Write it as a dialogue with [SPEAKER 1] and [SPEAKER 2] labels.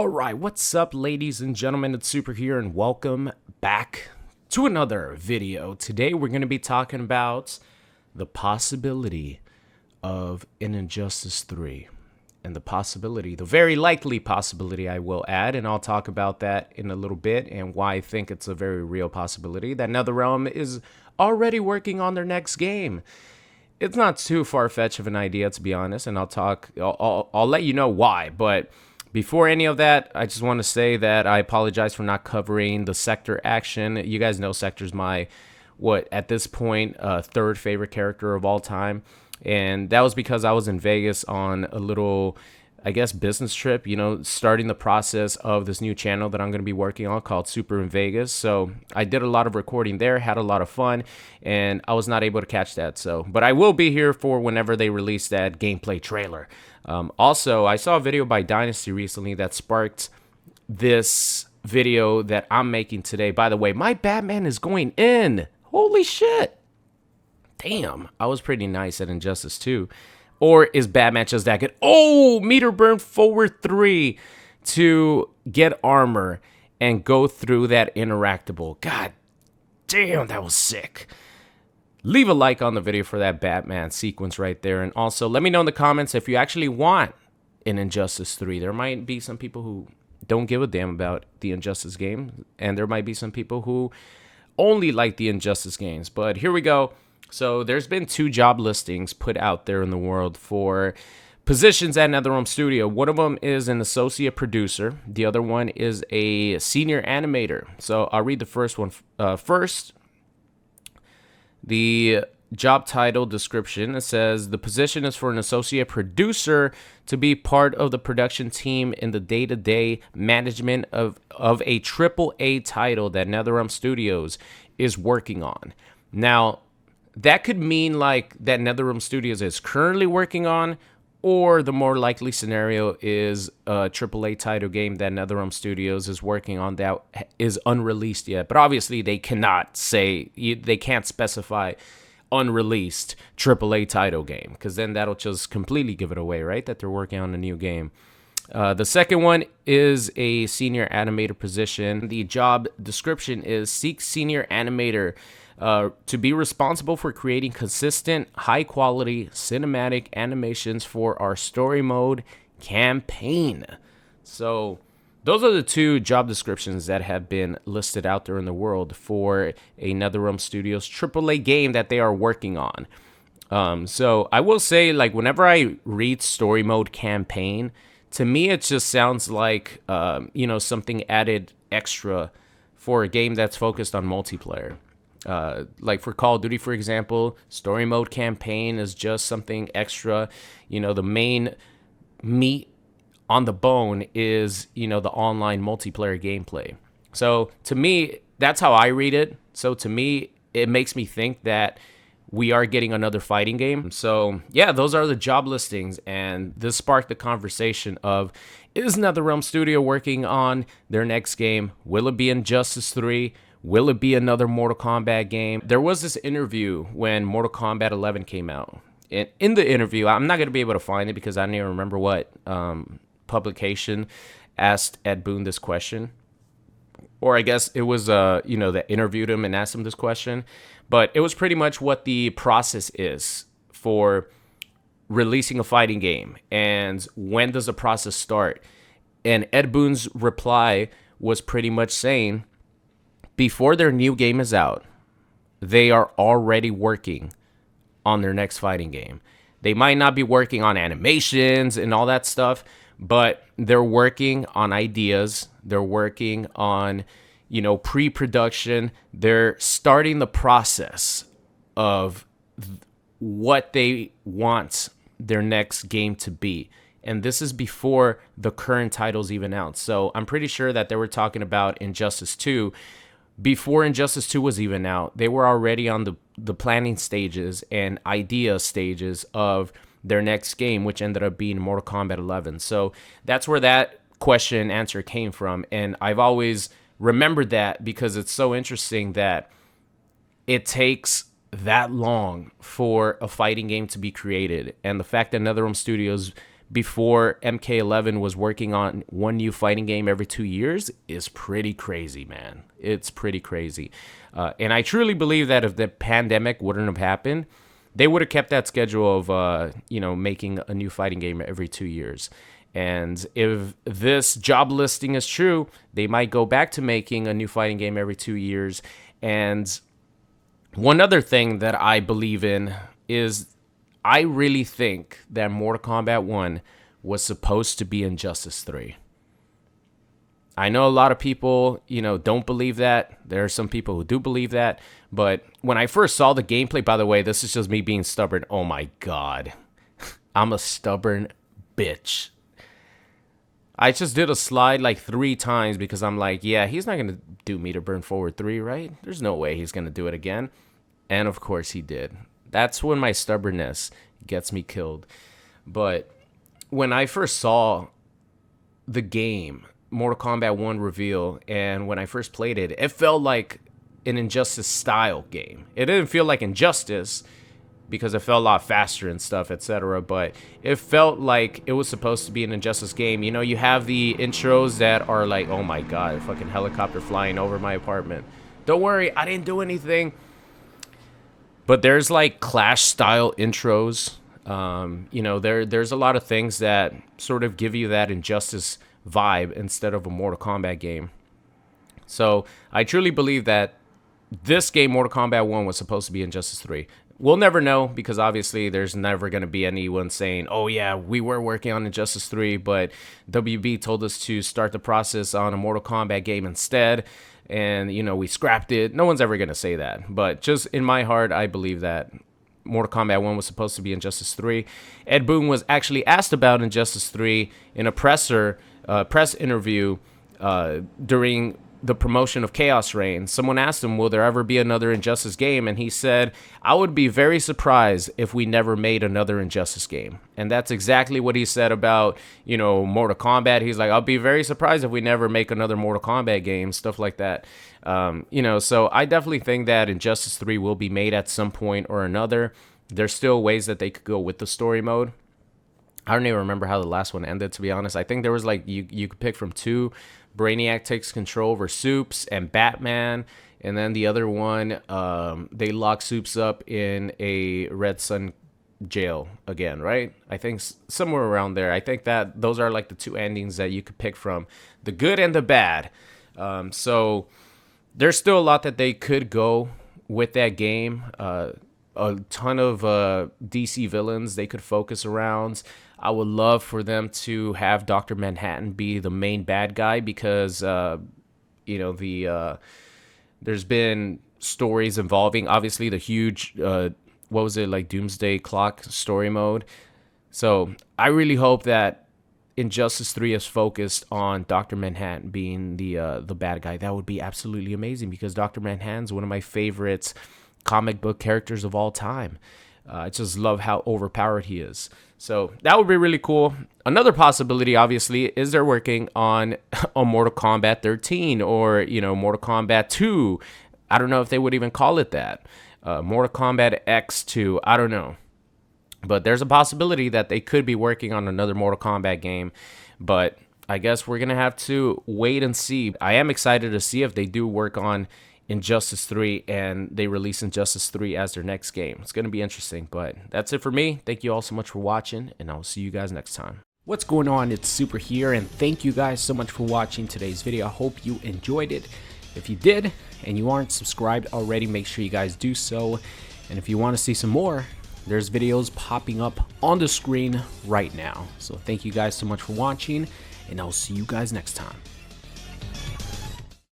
[SPEAKER 1] All right, what's up, ladies and gentlemen? It's Super here, and welcome back to another video. Today, we're going to be talking about the possibility of an Injustice 3. And the very likely possibility, I will add, and I'll talk about that in a little bit and why I think it's a very real possibility that NetherRealm is already working on their next game. It's not too far-fetched of an idea, to be honest, and I'll let you know why, but before any of that, I just want to say that I apologize for not covering the Sector action. You guys know Sector's my, at this point, third favorite character of all time. And that was because I was in Vegas on a little, I guess, business trip, starting the process of this new channel that I'm going to be working on called Super in Vegas. So I did a lot of recording there, had a lot of fun, and I was not able to catch that. But I will be here for whenever they release that gameplay trailer. Also, I saw a video by Dynasty recently that sparked this video that I'm making today. By the way, my Batman is going in. Holy shit. Damn, I was pretty nice at Injustice 2. Or is Batman just that good? Oh, meter burn forward 3 to get armor and go through that interactable. God damn, that was sick. Leave a like on the video for that Batman sequence right there. And also, let me know in the comments if you actually want an Injustice 3. There might be some people who don't give a damn about the Injustice game. And there might be some people who only like the Injustice games. But here we go. So there's been 2 job listings put out there in the world for positions at NetherRealm Studio. One of them is an associate producer. The other one is a senior animator. So I'll read the first one first. The job title description, it says the position is for an associate producer to be part of the production team in the day-to-day management of a AAA title that NetherRealm Studios is working on. Now, that could mean like that NetherRealm Studios is currently working on, or the more likely scenario is a AAA title game that NetherRealm Studios is working on that is unreleased yet. But obviously they cannot say, they can't specify unreleased AAA title game, because then that'll just completely give it away, right? That they're working on a new game. The second one is a senior animator position. The job description is seek senior animator to be responsible for creating consistent, high-quality cinematic animations for our story mode campaign. So those are the 2 job descriptions that have been listed out there in the world for a NetherRealm Studios AAA game that they are working on. So I will say, like, whenever I read story mode campaign, to me it just sounds like, something added extra for a game that's focused on multiplayer. Like for Call of Duty, for example, story mode campaign is just something extra. The main meat on the bone is, the online multiplayer gameplay. So to me, that's how I read it. So to me, it makes me think that we are getting another fighting game. So yeah, those are the job listings. And this sparked the conversation of, is NetherRealm Studio working on their next game? Will it be Injustice 3? Will it be another Mortal Kombat game? There was this interview when Mortal Kombat 11 came out. And in the interview, I'm not going to be able to find it because I don't even remember what publication asked Ed Boon this question. Or I guess it was, that interviewed him and asked him this question. But it was pretty much what the process is for releasing a fighting game. And when does the process start? And Ed Boon's reply was pretty much saying, before their new game is out, they are already working on their next fighting game. They might not be working on animations and all that stuff, but they're working on ideas. They're working on, pre-production. They're starting the process of what they want their next game to be. And this is before the current title's even out. So I'm pretty sure that they were talking about Injustice 2. Before Injustice 2 was even out, they were already on the planning stages and idea stages of their next game, which ended up being Mortal Kombat 11. So that's where that question and answer came from. And I've always remembered that because it's so interesting that it takes that long for a fighting game to be created. And the fact that NetherRealm Studios before MK11 was working on one new fighting game every 2 years is pretty crazy, man. It's pretty crazy. And I truly believe that if the pandemic wouldn't have happened, they would have kept that schedule of, making a new fighting game every 2 years. And if this job listing is true, they might go back to making a new fighting game every 2 years. And one other thing that I believe in is I really think that Mortal Kombat 1 was supposed to be Injustice 3. I know a lot of people, don't believe that. There are some people who do believe that. But when I first saw the gameplay, by the way, this is just me being stubborn. Oh my God. I'm a stubborn bitch. I just did a slide like 3 times because I'm like, yeah, he's not going to do Meter Burn Forward 3, right? There's no way he's going to do it again. And of course he did. That's when my stubbornness gets me killed. But when I first saw the game, Mortal Kombat 1 reveal, and when I first played it, it felt like an Injustice style game. It didn't feel like Injustice because it felt a lot faster and stuff, etc. But it felt like it was supposed to be an Injustice game. You have the intros that are like, oh my God, a fucking helicopter flying over my apartment. Don't worry, I didn't do anything. But there's like Clash style intros. There's a lot of things that sort of give you that Injustice vibe instead of a Mortal Kombat game. So I truly believe that this game, Mortal Kombat 1, was supposed to be Injustice 3. We'll never know because obviously there's never going to be anyone saying, oh yeah, we were working on Injustice 3, but WB told us to start the process on a Mortal Kombat game instead, and we scrapped it. No one's ever going to say that, but just in my heart, I believe that Mortal Kombat 1 was supposed to be Injustice 3. Ed Boon was actually asked about Injustice 3 in a press interview during the promotion of Chaos Reign. Someone asked him, will there ever be another Injustice game? And he said, I would be very surprised if we never made another Injustice game. And that's exactly what he said about, Mortal Kombat. He's like, I'll be very surprised if we never make another Mortal Kombat game, stuff like that. So I definitely think that Injustice 3 will be made at some point or another. There's still ways that they could go with the story mode. I don't even remember how the last one ended, to be honest. I think there was like, you could pick from 2. Brainiac takes control over Supes and Batman, and then the other one, they lock Supes up in a Red Sun jail again, right? I think somewhere around there. I think that those are like the 2 endings that you could pick from, the good and the bad. So there's still a lot that they could go with that game. A ton of DC villains they could focus around. I would love for them to have Dr. Manhattan be the main bad guy because, there's been stories involving, obviously, the huge, Doomsday Clock story mode. So I really hope that Injustice 3 is focused on Dr. Manhattan being the bad guy. That would be absolutely amazing because Dr. Manhattan's one of my favorite comic book characters of all time. I just love how overpowered he is. So that would be really cool. Another possibility, obviously, is they're working on a Mortal Kombat 13 or, Mortal Kombat 2. I don't know if they would even call it that. Mortal Kombat X2. I don't know. But there's a possibility that they could be working on another Mortal Kombat game. But I guess we're going to have to wait and see. I am excited to see if they do work on Injustice 3 and they release Injustice 3 as their next game. It's going to be interesting, but that's it for me. Thank you all so much for watching, and I'll see you guys next time. What's going on? It's Super here, and thank you guys so much for watching today's video. I hope you enjoyed it. If you did, and you aren't subscribed already, make sure you guys do so. And if you want to see some more, there's videos popping up on the screen right now. So thank you guys so much for watching, and I'll see you guys next time.